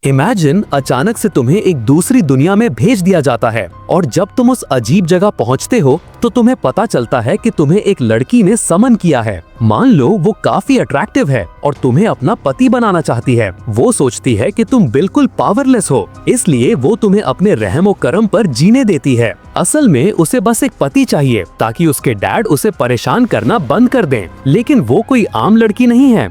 Imagine अचानक से तुम्हें एक दूसरी दुनिया में भेज दिया जाता है और जब तुम उस अजीब जगह पहुंचते हो तो तुम्हें पता चलता है कि तुम्हें एक लड़की ने समन किया है। मान लो वो काफी अट्रैक्टिव है और तुम्हें अपना पति बनाना चाहती है। वो सोचती है कि तुम बिल्कुल पावरलेस हो, इसलिए वो तुम्हें अपने रहमो करम पर जीने देती है। असल में उसे बस एक पति चाहिए ताकि उसके डैड उसे परेशान करना बंद कर दें। लेकिन वो कोई आम लड़की नहीं है।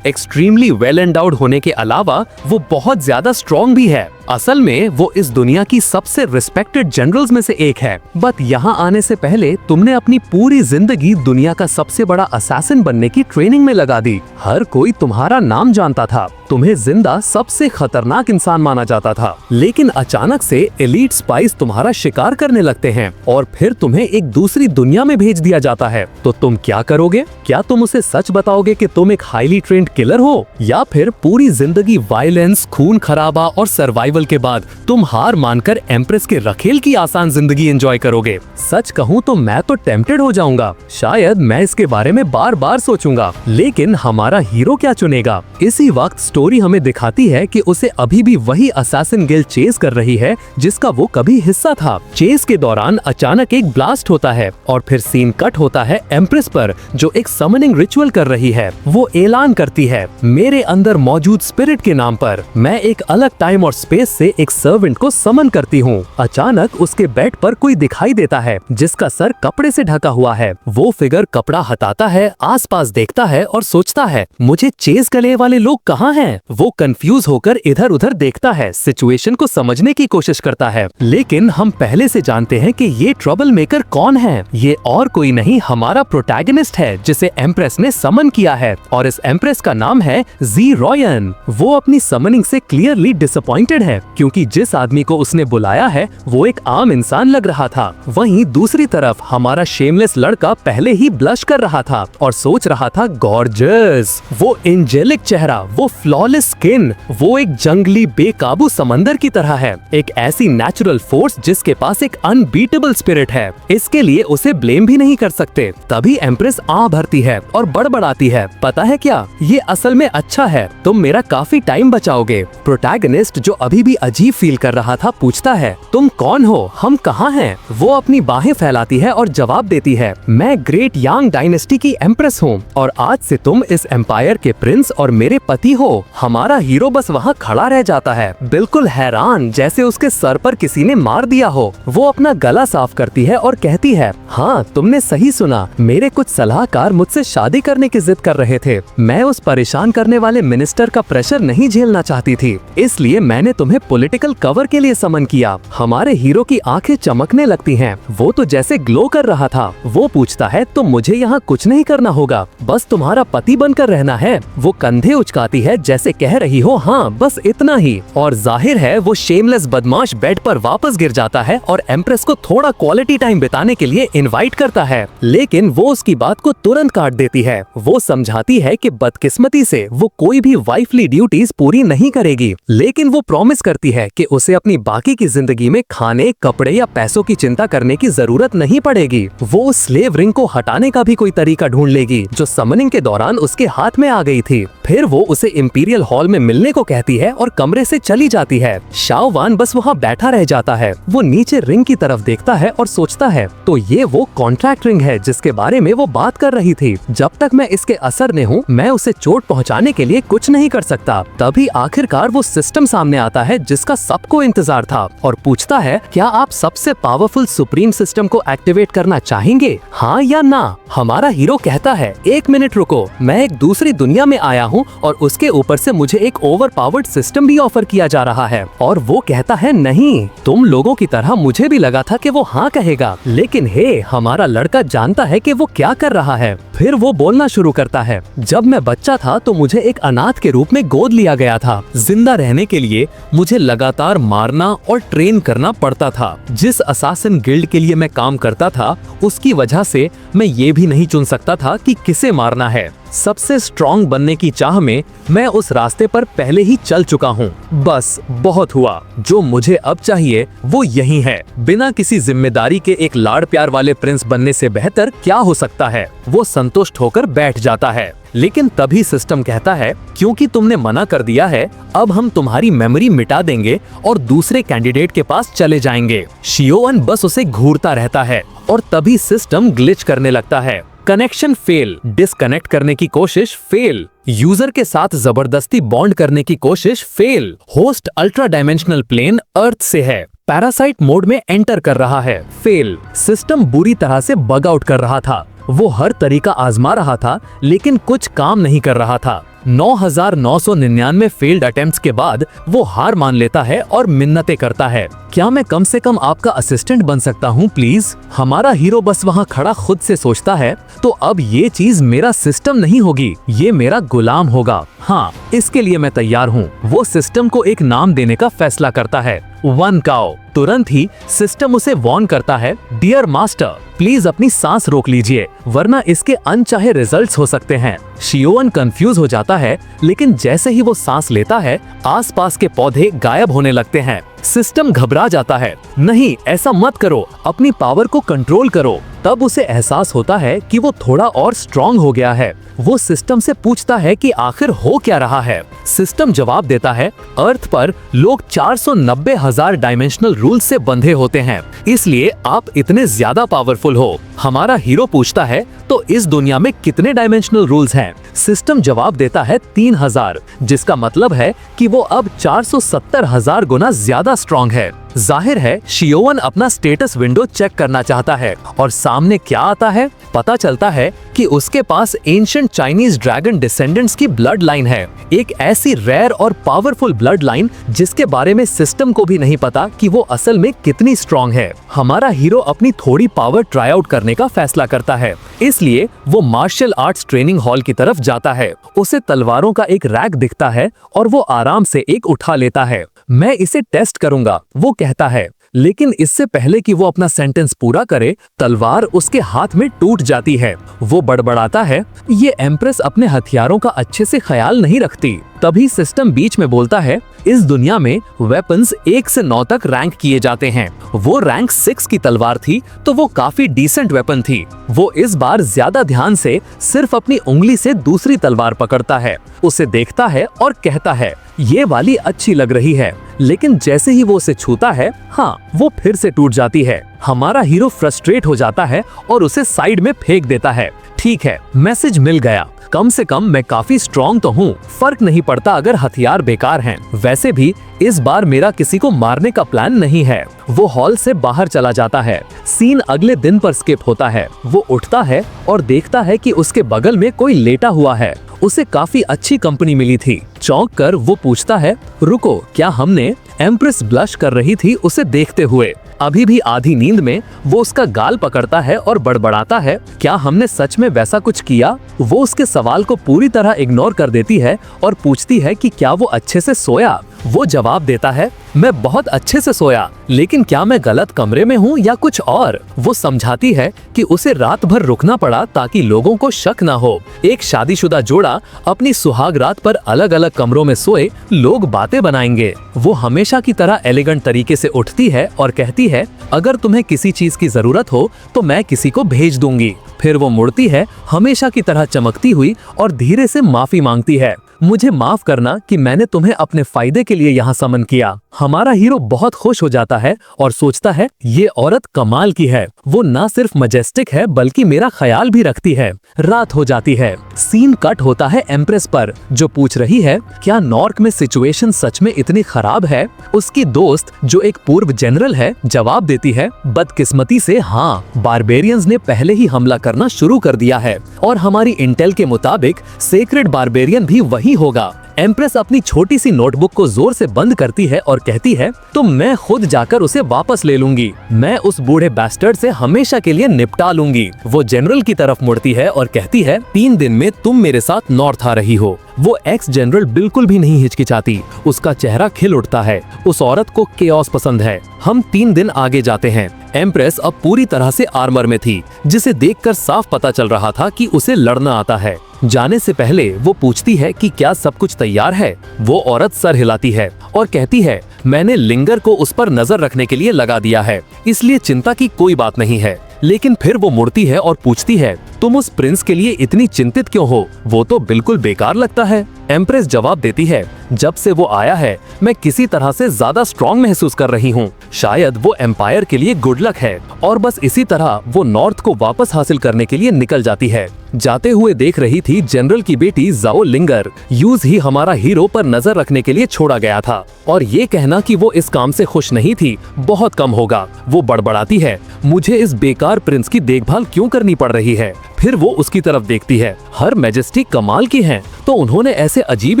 एक्सट्रीमली वेल एंडाउड होने के अलावा वो बहुत ज्यादा स्ट्रॉन्ग भी है। असल में वो इस दुनिया की सबसे रिस्पेक्टेड जनरल्स में से एक है। बट यहाँ आने से पहले तुमने अपनी पूरी जिंदगी दुनिया का सबसे बड़ा असैसिन बनने की ट्रेनिंग में लगा दी। हर कोई तुम्हारा नाम जानता था, तुम्हें जिंदा सबसे खतरनाक इंसान माना जाता था। लेकिन अचानक से एलीट स्पाइस तुम्हारा शिकार करने लगते हैं और फिर तुम्हें एक दूसरी दुनिया में भेज दिया जाता है। तो तुम क्या करोगे? क्या तुम उसे सच बताओगे कि तुम एक हाईली ट्रेंड किलर हो, या फिर पूरी जिंदगी वायलेंस, खून खराबा और सर्वाइवल के बाद तुम हार मानकर एम्प्रेस के रखेल की आसान जिंदगी एंजॉय करोगे? सच कहूँ तो मैं तो टेम्प्टेड हो जाऊंगा। शायद मैं इसके बारे में बार बार सोचूंगा। लेकिन हमारा हीरो क्या चुनेगा? इसी वक्त स्टोरी हमें दिखाती है कि उसे अभी भी वही असैसिन गिल्ड चेस कर रही है जिसका वो कभी हिस्सा था। चेस के दौरान अचानक एक ब्लास्ट होता है और फिर सीन कट होता है एम्प्रेस पर, जो एक समनिंग रिचुअल कर रही है। वो ऐलान करती है, मेरे अंदर मौजूद स्पिरिट के नाम पर मैं एक अलग टाइम और स्पेस से एक सर्वेंट को समन करती हूँ। अचानक उसके बेड पर कोई दिखाई देता है जिसका सर कपड़े से ढका हुआ है। वो फिगर कपड़ा हटाता है, आसपास देखता है और सोचता है, मुझे चेस गले वाले लोग कहाँ हैं? वो कंफ्यूज होकर इधर उधर देखता है, सिचुएशन को समझने की कोशिश करता है। लेकिन हम पहले से जानते हैं कि ये ट्रबल मेकर कौन है। ये और कोई नहीं, हमारा प्रोटैगनिस्ट है जिसे एम्प्रेस ने समन किया है, और इस एम्प्रेस का नाम है जी रॉयन। वो अपनी समनिंग से क्लियरली डिसअपॉइंटेड है क्योंकि जिस आदमी को उसने बुलाया है वो एक आम इंसान लग रहा था। वहीं दूसरी तरफ हमारा शेमलेस लड़का पहले ही ब्लश कर रहा था और सोच रहा था, गॉर्जियस, वो एंजेलिक चेहरा, वो फ्लॉलेस स्किन, वो एक जंगली बेकाबू समंदर की तरह है, एक ऐसी नेचुरल फोर्स जिसके पास एक अनबीटेबल स्पिरिट है। इसके लिए उसे ब्लेम भी नहीं कर सकते। तभी एम्प्रेस आ भरती है और बड़बड़ाती है, पता है क्या, ये असल में अच्छा है, तुम मेरा काफी टाइम बचाओगे। प्रोटैगनिस्ट, जो अभी भी अजीब फील कर रहा था, पूछता है, तुम कौन हो, हम कहाँ हैं? वो अपनी बाहें फैलाती है और जवाब देती है, मैं ग्रेट यांग डायनेस्टी की एम्प्रेस हूँ और आज से तुम इस एम्पायर के प्रिंस और मेरे पति हो। हमारा हीरो बस वहाँ खड़ा रह जाता है, बिल्कुल हैरान, जैसे उसके सर पर किसी ने मार दिया हो। वो अपना गला साफ करती है और कहती है, हाँ तुमने सही सुना, मेरे कुछ सलाहकार मुझसे शादी करने की जिद कर रहे थे। मैं उस परेशान करने वाले मिनिस्टर का प्रेशर नहीं झेलना चाहती थी, इसलिए मैंने तुम्हें पॉलिटिकल कवर के लिए समन किया। हमारे हीरो की आंखें चमकने लगती हैं, वो तो जैसे ग्लो कर रहा था। वो पूछता है, तो मुझे यहाँ कुछ नहीं करना होगा, बस तुम्हारा पति बनकर रहना है। वो कंधे उचकाती है जैसे कह रही हो, हाँ बस इतना ही। और जाहिर है वो शेमलेस बदमाश बेड पर वापस गिर जाता है और एम्प्रेस को थोड़ा क्वालिटी टाइम बिताने के लिए इनवाइट करता है। लेकिन वो उसकी बात को तुरंत काट देती है। वो समझाती है कि बदकिस्मती से वो कोई भी वाइफली ड्यूटीज पूरी नहीं करेगी, लेकिन वो प्रॉमिस करती है कि उसे अपनी बाकी की जिंदगी में खाने, कपड़े या पैसों की चिंता करने की जरूरत नहीं पड़ेगी। वो स्लेव रिंग को हटाने का भी कोई तरीका ढूंढ लेगी जो समनिंग के दौरान उसके हाथ में आ गई थी। फिर वो उसे इंपीरियल हॉल में मिलने को कहती है और कमरे से चली जाती है। शाओवान बस वहाँ बैठा रह जाता है। वो नीचे रिंग की तरफ देखता है और सोचता है, तो ये वो कॉन्ट्रैक्ट रिंग है जिसके बारे में वो बात कर रही थी। जब तक मैं इसके असर में हूँ, मैं उसे चोट पहुँचाने के लिए कुछ नहीं कर सकता। तभी आखिरकार वो सिस्टम सामने आता है जिसका सबको इंतजार था और पूछता है, क्या आप सबसे पावरफुल सुप्रीम सिस्टम को एक्टिवेट करना चाहेंगे, हाँ या ना? हमारा हीरो कहता है, एक मिनट रुको, मैं एक दूसरी दुनिया में आया हूँ और उसके ऊपर से मुझे एक ओवर पावर्ड सिस्टम भी ऑफर किया जा रहा है। और वो कहता है, नहीं, तुम लोगों की तरह मुझे भी लगा था कि वो हाँ कहेगा, लेकिन हे, हमारा लड़का जानता है कि वो क्या कर रहा है। फिर वो बोलना शुरू करता है, जब मैं बच्चा था तो मुझे एक अनाथ के रूप में गोद लिया गया था। जिंदा रहने के लिए मुझे लगातार मारना और ट्रेन करना पड़ता था। जिस असैसिन गिल्ड के लिए मैं काम करता था उसकी वजह से मैं ये भी नहीं चुन सकता था कि किसे मारना है। सबसे स्ट्रॉन्ग बनने की चाह में मैं उस रास्ते पर पहले ही चल चुका हूँ। बस बहुत हुआ, जो मुझे अब चाहिए वो यही है। बिना किसी जिम्मेदारी के एक लाड़ प्यार वाले प्रिंस बनने से बेहतर क्या हो सकता है? वो संतुष्ट होकर बैठ जाता है। लेकिन तभी सिस्टम कहता है क्योंकि तुमने मना कर दिया है, अब हम तुम्हारी मेमोरी मिटा देंगे और दूसरे कैंडिडेट के पास चले जाएंगे। शियोवन बस उसे घूरता रहता है और तभी सिस्टम ग्लिच करने लगता है। कनेक्शन फेल, डिस्कनेक्ट करने की कोशिश फेल, यूजर के साथ जबरदस्ती बॉन्ड करने की कोशिश fail, host ultra dimensional plane earth से है, पैरासाइट मोड में एंटर कर रहा है फेल, सिस्टम बुरी तरह से बग आउट कर रहा था। वो हर तरीका आजमा रहा था लेकिन कुछ काम नहीं कर रहा था। 9,999 फेल्ड अटेम्प्ट्स के बाद वो हार मान लेता है और मिन्नतें करता है, क्या मैं कम से कम आपका असिस्टेंट बन सकता हूँ प्लीज। हमारा हीरो बस वहाँ खड़ा खुद से सोचता है, तो अब ये चीज मेरा सिस्टम नहीं होगी, ये मेरा गुलाम होगा। हाँ, इसके लिए मैं तैयार हूँ। वो सिस्टम को एक नाम देने का फैसला करता है, वन काओ। तुरंत ही सिस्टम उसे वार्न करता है, डियर मास्टर प्लीज अपनी सांस रोक लीजिए वरना इसके अनचाहे रिजल्ट्स हो सकते हैं। शियोवन कंफ्यूज हो जाता है, लेकिन जैसे ही वो सांस लेता है आसपास के पौधे गायब होने लगते हैं। सिस्टम घबरा जाता है, नहीं ऐसा मत करो, अपनी पावर को कंट्रोल करो। तब उसे एहसास होता है कि वो थोड़ा और स्ट्रॉन्ग हो गया है। वो सिस्टम से पूछता है कि आखिर हो क्या रहा है। सिस्टम जवाब देता है, अर्थ पर लोग 490,000 डायमेंशनल रूल से बंधे होते हैं, इसलिए आप इतने ज्यादा पावरफुल हो। हमारा हीरो पूछता है, तो इस दुनिया में कितने डायमेंशनल रूल्स हैं? सिस्टम जवाब देता है 3000, जिसका मतलब है कि वो अब 470,000 गुना ज्यादा स्ट्रॉन्ग है। जाहिर है शियोवन अपना स्टेटस विंडो चेक करना चाहता है और सामने क्या आता है? पता चलता है कि उसके पास एंशिएंट चाइनीज ड्रैगन डिसेंडेंट्स की ब्लड लाइन है, एक ऐसी रेयर और पावरफुल ब्लड लाइन जिसके बारे में सिस्टम को भी नहीं पता कि वो असल में कितनी स्ट्रॉन्ग है। हमारा हीरो अपनी थोड़ी पावर ट्राई आउट करने का फैसला करता है, इसलिए वो मार्शल आर्ट्स ट्रेनिंग हॉल की तरफ जाता है। उसे तलवारों का एक रैक दिखता है और वो आराम से एक उठा लेता है। मैं इसे टेस्ट करूंगा, वो कहता है, लेकिन इससे पहले कि वो अपना सेंटेंस पूरा करे तलवार उसके हाथ में टूट जाती है। वो बड़बड़ाता है, ये एम्प्रेस अपने हथियारों का अच्छे से ख्याल नहीं रखती। तभी सिस्टम बीच में बोलता है, इस दुनिया में वेपन्स 1 से 9 तक रैंक किए जाते हैं। वो रैंक 6 की तलवार थी तो वो काफी डिसेंट वेपन थी। वो इस बार ज्यादा ध्यान से सिर्फ अपनी उंगली से दूसरी तलवार पकड़ता है, उसे देखता है और कहता है, ये वाली अच्छी लग रही है। लेकिन जैसे ही वो उसे छूता है, हाँ, वो फिर से टूट जाती है। हमारा हीरो फ्रस्ट्रेट हो जाता है और उसे साइड में फेंक देता है। ठीक है, मैसेज मिल गया, कम से कम मैं काफी स्ट्रॉन्ग तो हूँ, फर्क नहीं पड़ता अगर हथियार बेकार हैं। वैसे भी इस बार मेरा किसी को मारने का प्लान नहीं है। वो हॉल से बाहर चला जाता है। सीन अगले दिन पर स्किप होता है। वो उठता है और देखता है कि उसके बगल में कोई लेटा हुआ है। उसे काफी अच्छी कंपनी मिली थी। चौंक कर वो पूछता है, रुको, क्या हमने? एम्प्रेस ब्लश कर रही थी उसे देखते हुए। अभी भी आधी नींद में वो उसका गाल पकड़ता है और बड़बड़ाता है, क्या हमने सच में वैसा कुछ किया? वो उसके सवाल को पूरी तरह इग्नोर कर देती है और पूछती है कि क्या वो अच्छे से सोया? वो जवाब देता है, मैं बहुत अच्छे से सोया, लेकिन क्या मैं गलत कमरे में हूँ या कुछ और? वो समझाती है कि उसे रात भर रुकना पड़ा ताकि लोगों को शक न हो। एक शादीशुदा जोड़ा अपनी सुहाग रात पर अलग अलग कमरों में सोए, लोग बातें बनाएंगे। वो हमेशा की तरह एलिगेंट तरीके से उठती है और कहती है, अगर तुम्हें किसी चीज की जरूरत हो तो मैं किसी को भेज दूंगी। फिर वो मुड़ती है हमेशा की तरह चमकती हुई और धीरे से माफी मांगती है, मुझे माफ करना कि मैंने तुम्हें अपने फायदे के लिए यहाँ समन किया। हमारा हीरो बहुत खुश हो जाता है और सोचता है, ये औरत कमाल की है, वो ना सिर्फ मजेस्टिक है बल्कि मेरा ख्याल भी रखती है। रात हो जाती है। सीन कट होता है एम्प्रेस पर, जो पूछ रही है, क्या नॉर्क में सिचुएशन सच में इतनी खराब है? उसकी दोस्त जो एक पूर्व जनरल है जवाब देती है, बदकिस्मती से हाँ, बारबेरियंस ने पहले ही हमला करना शुरू कर दिया है और हमारी इंटेल के मुताबिक सेक्रेड बारबेरियन भी वही होगा। एम्प्रेस अपनी छोटी सी नोटबुक को जोर से बंद करती है और कहती है, तो मैं खुद जाकर उसे वापस ले लूंगी। मैं उस बूढ़े बैस्टर्ड से हमेशा के लिए निपटा लूंगी। वो जनरल की तरफ मुड़ती है और कहती है, 3 दिन में तुम मेरे साथ नॉर्थ आ रही हो। वो एक्स जनरल बिल्कुल भी नहीं हिचकिचाती, उसका चेहरा खिल उठता है। उस औरत को केओस पसंद है। हम 3 दिन आगे जाते हैं। एम्प्रेस अब पूरी तरह से आर्मर में थी, जिसे देखकर साफ पता चल रहा था कि उसे लड़ना आता है। जाने से पहले वो पूछती है कि क्या सब कुछ तैयार है। वो औरत सर हिलाती है और कहती है, मैंने लिंगर को उस पर नजर रखने के लिए लगा दिया है, इसलिए चिंता की कोई बात नहीं है। लेकिन फिर वो मुड़ती है और पूछती है, तुम उस प्रिंस के लिए इतनी चिंतित क्यों हो? वो तो बिल्कुल बेकार लगता है। एम्प्रेस जवाब देती है, जब से वो आया है मैं किसी तरह से ज्यादा स्ट्रॉन्ग महसूस कर रही हूँ। शायद वो एम्पायर के लिए गुड लक है। और बस इसी तरह वो नॉर्थ को वापस हासिल करने के लिए निकल जाती है। जाते हुए देख रही थी जनरल की बेटी जाओ लिंगर। यूज ही हमारा हीरो पर नजर रखने के लिए छोड़ा गया था, और ये कहना कि वो इस काम से खुश नहीं थी बहुत कम होगा। वो बड़बड़ाती है, मुझे इस बेकार प्रिंस की देखभाल क्यों करनी पड़ रही है? फिर वो उसकी तरफ देखती है, हर मैजेस्टी कमाल की हैं, तो उन्होंने ऐसे अजीब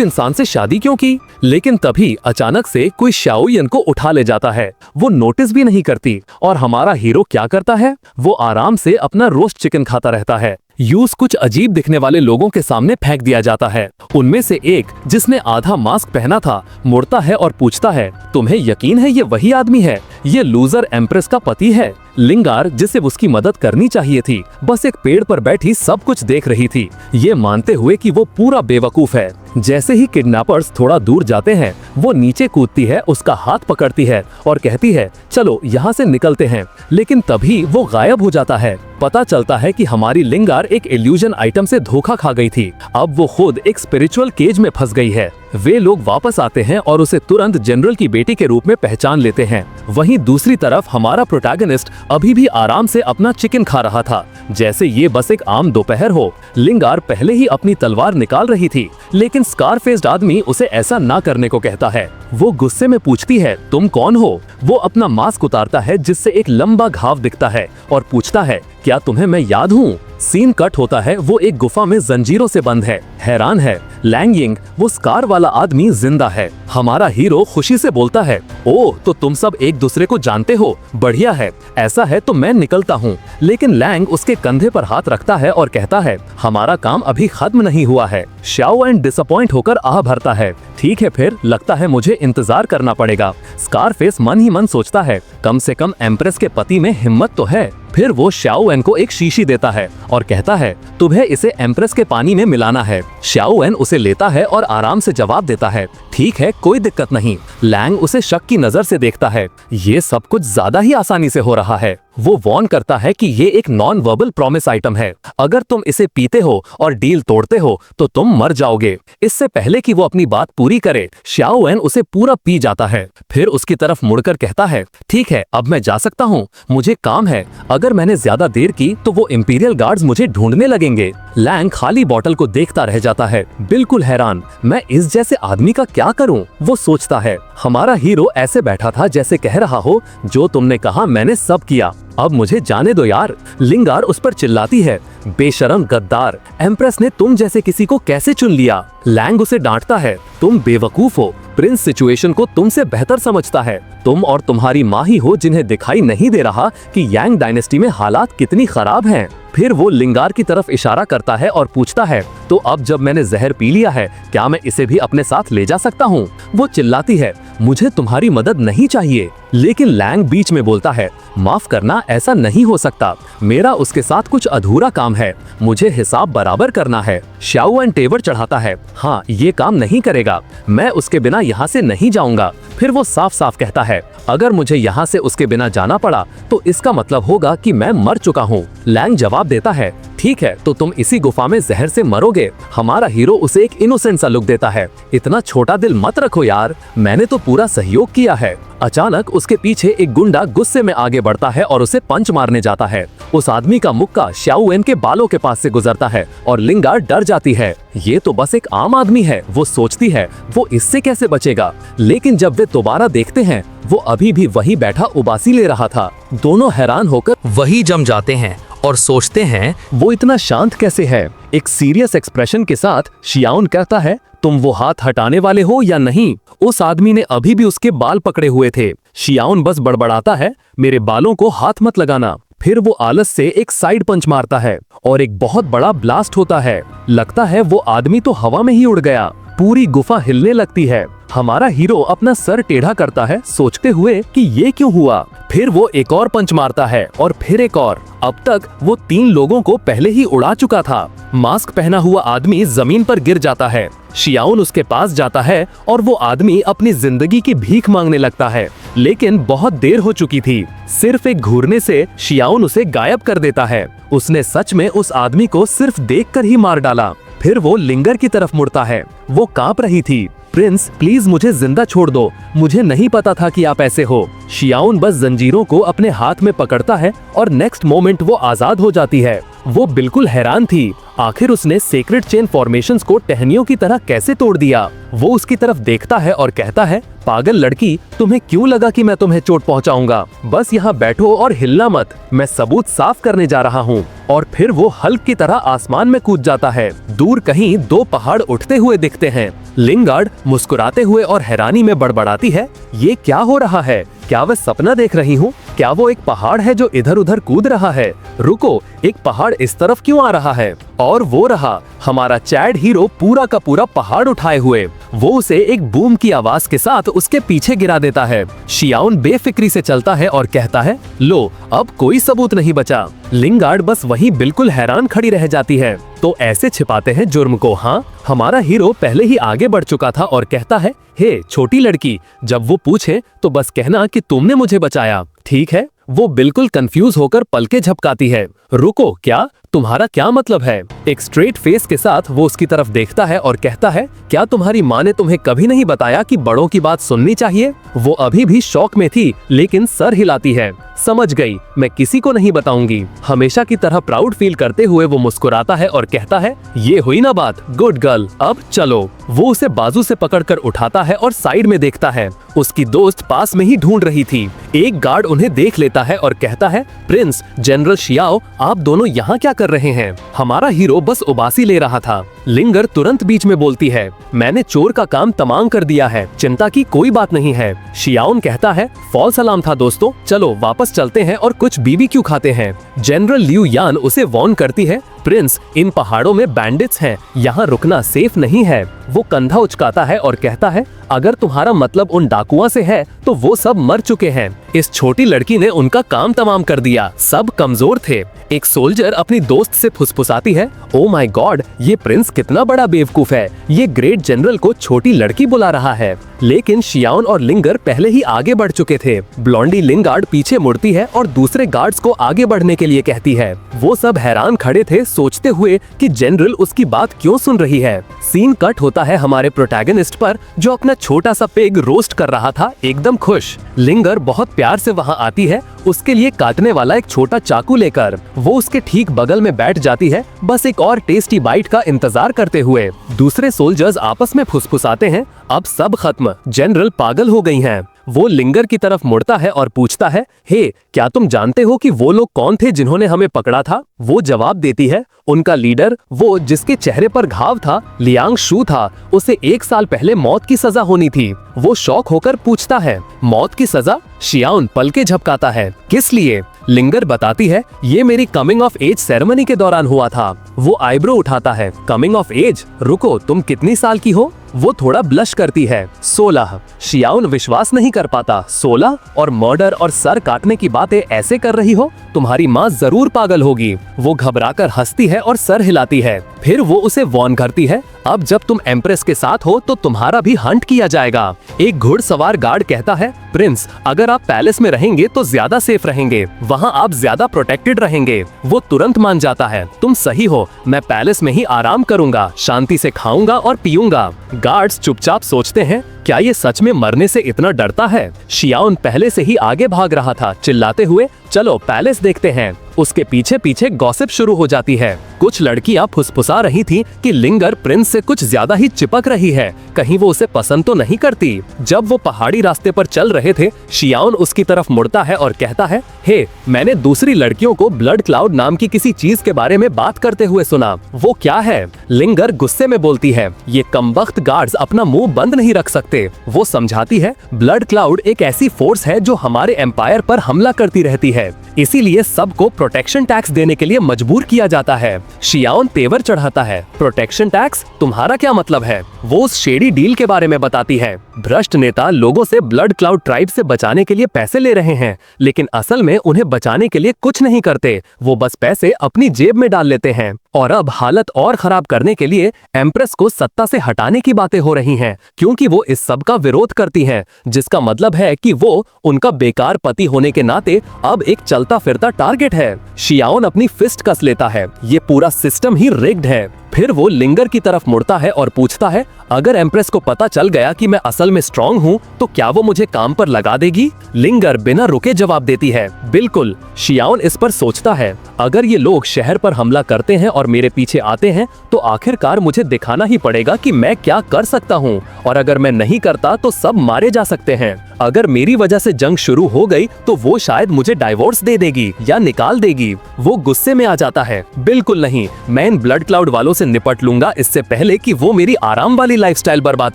इंसान से शादी क्यों की? लेकिन तभी अचानक से कोई शाओयन को उठा ले जाता है। वो नोटिस भी नहीं करती, और हमारा हीरो क्या करता है? वो आराम से अपना रोस्ट चिकन खाता रहता है। यूज कुछ अजीब दिखने वाले लोगों के सामने फेंक दिया जाता है। उनमें से एक, जिसने आधा मास्क पहना था, मुड़ता है और पूछता है, तुम्हें यकीन है ये वही आदमी है? ये लूजर एम्प्रेस का पति है। लिंगार, जिसे उसकी मदद करनी चाहिए थी, बस एक पेड़ पर बैठी सब कुछ देख रही थी, ये मानते हुए कि वो पूरा बेवकूफ है। जैसे ही किडनैपर्स थोड़ा दूर जाते हैं, वो नीचे कूदती है, उसका हाथ पकड़ती है और कहती है, चलो यहाँ से निकलते हैं। लेकिन तभी वो गायब हो जाता है। पता चलता है कि हमारी लिंगार एक इल्यूजन आइटम से धोखा खा गई थी। अब वो खुद एक स्पिरिचुअल केज में फंस गई है। वे लोग वापस आते हैं और उसे तुरंत जनरल की बेटी के रूप में पहचान लेते हैं। वहीं दूसरी तरफ हमारा प्रोटैगनिस्ट अभी भी आराम से अपना चिकन खा रहा था, जैसे ये बस एक आम दोपहर हो। लिंगार पहले ही अपनी तलवार निकाल रही थी, लेकिन स्कारफेस्ड आदमी उसे ऐसा ना करने को कहता है। वो गुस्से में पूछती है, तुम कौन हो? वो अपना मास्क उतारता है, जिससे एक लंबा घाव दिखता है, और पूछता है, क्या तुम्हें मैं याद हूँ? सीन कट होता है, वो एक गुफा में जंजीरों से बंद है। हैरान है लैंग यिंग, वो स्कार वाला आदमी जिंदा है। हमारा हीरो खुशी से बोलता है, ओह तो तुम सब एक दूसरे को जानते हो, बढ़िया है, ऐसा है तो मैं निकलता हूँ। लेकिन लैंग उसके कंधे पर हाथ रखता है और कहता है, हमारा काम अभी खत्म नहीं हुआ है। शाओ डिसअपॉइंट होकर आह भरता है, ठीक है फिर, लगता है मुझे इंतजार करना पड़ेगा। स्कारफेस मन ही मन सोचता है, कम से कम एम्प्रेस के पति में हिम्मत तो है। फिर वो शाओ को एक शीशी देता है और कहता है, तुम्हें इसे एम्प्रेस के पानी में मिलाना है। शाओ उसे लेता है और आराम से जवाब देता है, ठीक है, कोई दिक्कत नहीं। लैंग उसे शक की नजर से देखता है, ये सब कुछ ज्यादा ही आसानी से हो रहा है। वो वार्न करता है कि ये एक नॉन वर्बल प्रॉमिस आइटम है, अगर तुम इसे पीते हो और डील तोड़ते हो तो तुम मर जाओगे। इससे पहले कि वो अपनी बात पूरी करे, शाओ उसे पूरा पी जाता है। फिर उसकी तरफ मुड़कर कहता है, ठीक है, अब मैं जा सकता हूँ, मुझे काम है। अगर मैंने ज्यादा देर की तो वो इंपीरियल गार्ड्स मुझे ढूंढने लगेंगे। लैंग खाली बोतल को देखता रह जाता है, बिल्कुल हैरान, मैं इस जैसे आदमी का क्या करूं? वो सोचता है। हमारा हीरो ऐसे बैठा था जैसे कह रहा हो, जो तुमने कहा मैंने सब किया, अब मुझे जाने दो यार। लिंगार उस पर चिल्लाती है, बेशरम गद्दार, एम्प्रेस ने तुम जैसे किसी को कैसे चुन लिया? लैंग उसे डांटता है, तुम बेवकूफ हो, प्रिंस सिचुएशन को तुमसे बेहतर समझता है। तुम और तुम्हारी माँ ही हो जिन्हें दिखाई नहीं दे रहा कि यांग डायनेस्टी में हालात कितनी खराब हैं। फिर वो लिंगार की तरफ इशारा करता है और पूछता है, तो अब जब मैंने जहर पी लिया है, क्या मैं इसे भी अपने साथ ले जा सकता हूँ? वो चिल्लाती है, मुझे तुम्हारी मदद नहीं चाहिए। लेकिन लैंग बीच में बोलता है, माफ करना, ऐसा नहीं हो सकता, मेरा उसके साथ कुछ अधूरा काम है, मुझे हिसाब बराबर करना है। शाओ तेवर चढ़ाता है, हाँ ये काम नहीं करेगा, मैं उसके बिना यहाँ से नहीं जाऊंगा। फिर वो साफ साफ कहता है, अगर मुझे यहाँ से उसके बिना जाना पड़ा तो इसका मतलब होगा कि मैं मर चुका हूँ। लैंग जवाब देता है, ठीक है, तो तुम इसी गुफा में जहर से मरोगे। हमारा हीरो उसे एक इनोसेंट सा लुक देता है, इतना छोटा दिल मत रखो यार, मैंने तो पूरा सहयोग किया है। अचानक उसके पीछे एक गुंडा गुस्से में आगे बढ़ता है और उसे पंच मारने जाता है। उस आदमी का मुक्का शाओ के बालों के पास से गुजरता है और लिंगार डर जाती है, ये तो बस एक आम आदमी है। वो सोचती है, वो इससे कैसे बचेगा? लेकिन जब वे दोबारा देखते हैं, वो अभी भी वहीं बैठा उबासी ले रहा था। दोनों हैरान होकर वही जम जाते हैं और सोचते हैं, वो इतना शांत कैसे है? एक सीरियस एक्सप्रेशन के साथ शियाउन कहता है, तुम वो हाथ हटाने वाले हो या नहीं? उस आदमी ने अभी भी उसके बाल पकड़े हुए थे। शियाउन बस बड़बड़ाता है, मेरे बालों को हाथ मत लगाना। फिर वो आलस से एक साइड पंच मारता है और एक बहुत बड़ा ब्लास्ट होता है। लगता है वो आदमी तो हवा में ही उड़ गया। पूरी गुफा हिलने लगती है हमारा हीरो अपना सर टेढ़ा करता है, सोचते हुए कि ये क्यों हुआ। फिर वो एक और पंच मारता है और फिर एक और। अब तक वो 3 लोगों को पहले ही उड़ा चुका था। मास्क पहना हुआ आदमी जमीन पर गिर जाता है। शियाउन उसके पास जाता है और वो आदमी अपनी जिंदगी की भीख मांगने लगता है, लेकिन बहुत देर हो चुकी थी। सिर्फ एक घूरने से शियाउन उसे गायब कर देता है। उसने सच में उस आदमी को सिर्फ देखकर ही मार डाला। फिर वो लिंगर की तरफ मुड़ता है। वो कांप रही थी। प्रिंस, प्लीज मुझे जिंदा छोड़ दो, मुझे नहीं पता था कि आप ऐसे हो। शियाउन बस जंजीरों को अपने हाथ में पकड़ता है और नेक्स्ट मोमेंट वो आजाद हो जाती है। वो बिल्कुल हैरान थी, आखिर उसने सेक्रेट चेन फॉर्मेशंस को टहनियों की तरह कैसे तोड़ दिया। वो उसकी तरफ देखता है और कहता है, पागल लड़की, तुम्हें क्यों लगा कि मैं तुम्हें चोट पहुंचाऊंगा? बस यहाँ बैठो और हिलना मत, मैं सबूत साफ करने जा रहा हूँ। और फिर वो हल्क की तरह आसमान में कूद जाता है। दूर कहीं 2 पहाड़ उठते हुए दिखते हैं। लिंगार्ड मुस्कुराते हुए और हैरानी में बड़बड़ाती है, ये क्या हो रहा है? क्या वह सपना देख रही हूँ? क्या वो एक पहाड़ है जो इधर उधर कूद रहा है? रुको, एक पहाड़ इस तरफ क्यों आ रहा है? और वो रहा हमारा चैड हीरो पूरा का पूरा पहाड़ उठाए हुए। वो उसे एक बूम की आवाज के साथ उसके पीछे गिरा देता है। शियाउन बेफिक्री से चलता है और कहता है, लो, अब कोई सबूत नहीं बचा। लिंगार्ड बस वहीं बिल्कुल हैरान खड़ी रह जाती है। तो ऐसे छिपाते हैं जुर्म को, हाँ? हमारा हीरो पहले ही आगे बढ़ चुका था और कहता है, हे छोटी लड़की, जब वो पूछे तो बस कहना कि तुमने मुझे बचाया, ठीक है? वो बिल्कुल कंफ्यूज होकर पलके झपकाती है। रुको, क्या? तुम्हारा क्या मतलब है? एक स्ट्रेट फेस के साथ वो उसकी तरफ देखता है और कहता है, क्या तुम्हारी माँ ने तुम्हें कभी नहीं बताया कि बड़ों की बात सुननी चाहिए? वो अभी भी शौक में थी, लेकिन सर हिलाती है। समझ गई, मैं किसी को नहीं बताऊंगी। हमेशा की तरह प्राउड फील करते हुए वो मुस्कुराता है और कहता है, ये हुई ना बात, गुड गर्ल, अब चलो। वो उसे बाजू से पकड़कर उठाता है और साइड में देखता है। उसकी दोस्त पास में ही ढूंढ रही थी। एक गार्ड उन्हें देख लेता है और कहता है, प्रिंस, जनरल शियाओ, आप दोनों यहाँ क्या कर रहे हैं? हमारा हीरो बस उबासी ले रहा था। लिंगर तुरंत बीच में बोलती है, मैंने चोर का काम तमाम कर दिया है, चिंता की कोई बात नहीं है। शियाउन कहता है, फॉल्स अलार्म था दोस्तों, चलो वापस चलते हैं और कुछ बीबीक्यू खाते हैं। जनरल लियू यान उसे वार्न करती है, प्रिंस, इन पहाड़ों में बैंडिट्स हैं, यहाँ रुकना सेफ नहीं है। वो कंधा उचकाता है और कहता है, अगर तुम्हारा मतलब उन डाकुओं से है तो वो सब मर चुके हैं। इस छोटी लड़की ने उनका काम तमाम कर दिया, सब कमजोर थे। एक सोल्जर अपनी दोस्त से फुसफुसाती है, ओ माय गॉड, ये प्रिंस कितना बड़ा बेवकूफ है, ये ग्रेट जनरल को छोटी लड़की बुला रहा है। लेकिन शियाउन और लिंगर पहले ही आगे बढ़ चुके थे। ब्लॉन्डी लिंगार्ड पीछे मुड़ती है और दूसरे गार्ड्स को आगे बढ़ने के लिए कहती है। वो सब हैरान खड़े थे, सोचते हुए कि जनरल उसकी बात क्यों सुन रही है। सीन कट होता है हमारे प्रोटैगनिस्ट पर, जो अपना छोटा सा पिग रोस्ट कर रहा था, एकदम खुश। लिंगर बहुत प्यार से वहाँ आती है, उसके लिए काटने वाला एक छोटा चाकू लेकर। वो उसके ठीक बगल में बैठ जाती है, बस एक और टेस्टी बाइट का इंतजार करते हुए। दूसरे सोल्जर्स आपस में फुसफुसाते हैं, अब सब खत्म, जनरल पागल हो गई हैं। वो लिंगर की तरफ मुड़ता है और पूछता है, हे, क्या तुम जानते हो कि वो लोग कौन थे जिन्होंने हमें पकड़ा था? वो जवाब देती है, उनका लीडर, वो जिसके चेहरे पर घाव था, लियांग शू था, उसे 1 साल पहले मौत की सजा होनी थी। वो शॉक होकर पूछता है, मौत की सजा? शियाउन पलके झपकाता है, किस लिए? लिंगर बताती है, ये मेरी कमिंग ऑफ एज सेरेमनी के दौरान हुआ था। वो आईब्रो उठाता है, कमिंग ऑफ एज? रुको, तुम कितनी साल की हो? वो थोड़ा ब्लश करती है, 16। शियाउन विश्वास नहीं कर पाता, 16 और मर्डर और सर काटने की बातें ऐसे कर रही हो? तुम्हारी माँ जरूर पागल होगी। वो घबराकर हंसती है और सर हिलाती है। फिर वो उसे वार्न करती है, अब जब तुम एम्प्रेस के साथ हो तो तुम्हारा भी हंट किया जाएगा। एक घुड़सवार गार्ड कहता है, प्रिंस, अगर आप पैलेस में रहेंगे तो ज्यादा सेफ रहेंगे, वहाँ आप ज्यादा प्रोटेक्टेड रहेंगे। वो तुरंत मान जाता है, तुम सही हो, मैं पैलेस में ही आराम करूंगा, शांति से खाऊंगा और पीऊंगा। गार्ड्स चुपचाप सोचते हैं, क्या ये सच में मरने से इतना डरता है? शियाउन पहले से ही आगे भाग रहा था, चिल्लाते हुए, चलो पैलेस देखते हैं। उसके पीछे पीछे गॉसिप शुरू हो जाती है। कुछ लड़कियां फुसफुसा रही थी कि लिंगर प्रिंस से कुछ ज्यादा ही चिपक रही है, कहीं वो उसे पसंद तो नहीं करती। जब वो पहाड़ी रास्ते पर चल रहे थे, शियाउन उसकी तरफ मुड़ता है और कहता है, हे, मैंने दूसरी लड़कियों को ब्लड क्लाउड नाम की किसी चीज के बारे में बात करते हुए सुना, वो क्या है? लिंगर गुस्से में बोलती है, ये कमबख्त गार्ड्स अपना मुंह बंद नहीं रख सकते। वो समझाती है, ब्लड क्लाउड एक ऐसी फोर्स है जो हमारे एम्पायर पर हमला करती रहती है, इसीलिए सबको प्रोटेक्शन टैक्स देने के लिए मजबूर किया जाता है। शियाउन तेवर चढ़ाता है, प्रोटेक्शन टैक्स? तुम्हारा क्या मतलब है? वो उस शेडी डील के बारे में बताती है। भ्रष्ट नेता लोगों से ब्लड क्लाउड ट्राइब से बचाने के लिए पैसे ले रहे हैं, लेकिन असल में उन्हें बचाने के लिए कुछ नहीं करते। वो बस पैसे अपनी जेब में डाल लेते हैं। और अब हालत और खराब करने के लिए एम्प्रेस को सत्ता से हटाने की बातें हो रही हैं, क्योंकि वो इस सब का विरोध करती हैं, जिसका मतलब है कि वो उनका बेकार पति होने के नाते अब एक चलता फिरता टारगेट है। शियाओन अपनी फिस्ट कस लेता है, ये पूरा सिस्टम ही रिग्ड है। फिर वो लिंगर की तरफ मुड़ता है और पूछता है, अगर एम्प्रेस को पता चल गया कि मैं असल में स्ट्रांग हूँ तो क्या वो मुझे काम पर लगा देगी? लिंगर बिना रुके जवाब देती है, बिल्कुल। शियाओन इस पर सोचता है, अगर ये लोग शहर पर हमला करते हैं और मेरे पीछे आते हैं तो आखिरकार मुझे दिखाना ही पड़ेगा कि मैं क्या कर सकता हूँ, और अगर मैं नहीं करता तो सब मारे जा सकते हैं। अगर मेरी वजह से जंग शुरू हो गई तो वो शायद मुझे डाइवोर्स दे देगी या निकाल देगी। वो गुस्से में आ जाता है, बिल्कुल नहीं, मैं इन ब्लड क्लाउड वालों से निपट लूंगा इससे पहले कि वो मेरी आराम वाली लाइफस्टाइल बर्बाद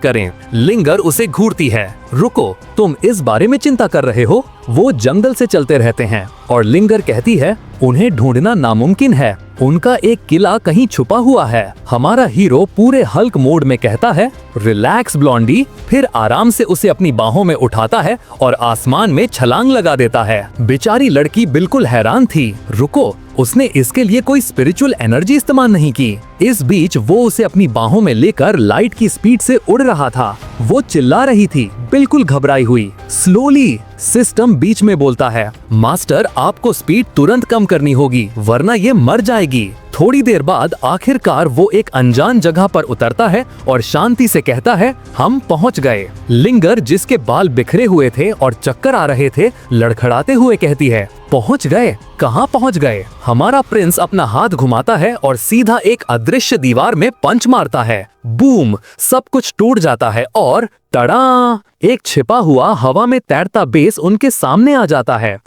करें। लिंगर उसे घूरती है, रुको, तुम इस बारे में चिंता कर रहे हो? वो जंगल से चलते रहते हैं और लिंगर कहती है, उन्हें ढूंढना नामुमकिन है, उनका एक किला कहीं छुपा हुआ है। हमारा हीरो पूरे हल्क मोड में कहता है, रिलैक्स ब्लॉन्डी, फिर आराम से उसे अपनी बाहों में उठाता है और आसमान में छलांग लगा देता है। बेचारी लड़की बिल्कुल हैरान थी, रुको, उसने इसके लिए कोई स्पिरिचुअल एनर्जी इस्तेमाल नहीं की। इस बीच वो उसे अपनी बाहों में लेकर लाइट की स्पीड से उड़ रहा था। वो चिल्ला रही थी, बिल्कुल घबराई हुई। स्लोली, सिस्टम बीच में बोलता है, मास्टर आपको स्पीड तुरंत कम करनी होगी वरना ये मर जाएगी। थोड़ी देर बाद आखिरकार वो एक अनजान जगह पर उतरता है और शांति से कहता है, हम पहुंच गए। लिंगर, जिसके बाल बिखरे हुए थे और चक्कर आ रहे थे, लड़खड़ाते हुए कहती है, पहुंच गए? कहां पहुंच गए? हमारा प्रिंस अपना हाथ घुमाता है और सीधा एक अदृश्य दीवार में पंच मारता है। बूम, सब कुछ टूट जाता है और टड़ा, एक छिपा हुआ हवा में तैरता बेस उनके सामने आ जाता है।